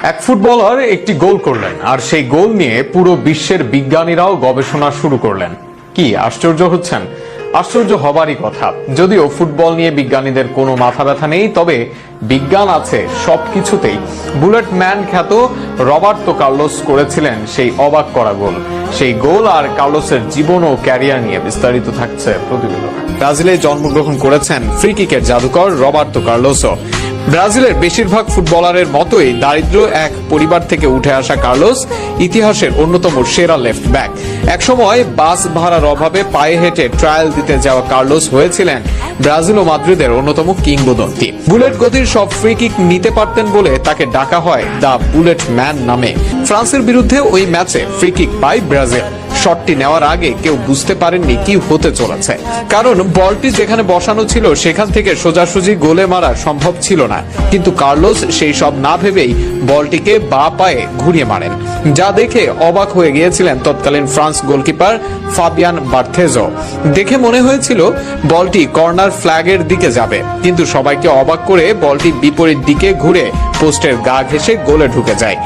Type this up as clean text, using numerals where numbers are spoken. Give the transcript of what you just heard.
এক ফুটবলার একটি গোল করলেন আর সেই গোল নিয়ে পুরো বিশ্বের বিজ্ঞানীরাও গবেষণা শুরু করলেন। কি আশ্চর্য হচ্ছেন? আশ্চর্য হবারই কথা। যদিও ফুটবল নিয়ে বিজ্ঞানীদের কোনো মাথা ব্যথা নেই, তবে বিজ্ঞান আছে সবকিছুতেই। বুলেট ম্যান খ্যাত রবার্তো কার্লোস করেছিলেন সেই অবাক করা গোল। সেই গোল আর কার্লোসের জীবন ও ক্যারিয়ার নিয়ে বিস্তারিত থাকছে প্রতিবেদনে। ব্রাজিলে জন্মগ্রহণ করেছেন ফ্রি কিকের জাদুকর রবার্তো কার্লোসও। ব্রাজিলের বেশিরভাগ ফুটবলারের মতোই দারিদ্র এক পরিবার থেকে উঠে আসা কার্লোস ইতিহাসের অন্যতম সেরা লেফট ব্যাক। একসময় বাস ভাড়ার অভাবে পায়ে হেঁটে ট্রায়াল দিতে যাওয়া কার্লোস হয়েছিলেন ব্রাজিল ও মাদ্রিদের অন্যতম কিংবদন্তি। বুলেট গতির সব ফ্রি কিক নিতে পারতেন বলে তাকে ডাকা হয় দ্য বুলেট ম্যান নামে। ফ্রান্সের বিরুদ্ধে ওই ম্যাচে ফ্রি কিক পায় ব্রাজিল। শটটি নেওয়ার আগে কেউ বুঝতে পারেননি কি হতে চলেছে, কারণ বলটি যেখানে বসানো ছিল সেখান থেকে সোজাসুজি গোলে মারা সম্ভব ছিল না। কিন্তু কার্লোস সেই সব না ভেবেই বলটিকে বাঁ পায়ে ঘুরিয়ে মারেন, যা দেখে অবাক হয়ে গিয়েছিলেন তৎকালীন ফ্রান্স গোলকিপার ফাবিয়ান বার্থেজো। দেখে মনে হয়েছিল বলটি কর্নার ফ্ল্যাগের দিকে যাবে, কিন্তু সবাইকে অবাক করে বলটি বিপরীত দিকে ঘুরে পোস্টের গা ঘেঁষে গোলে ঢুকে যায়।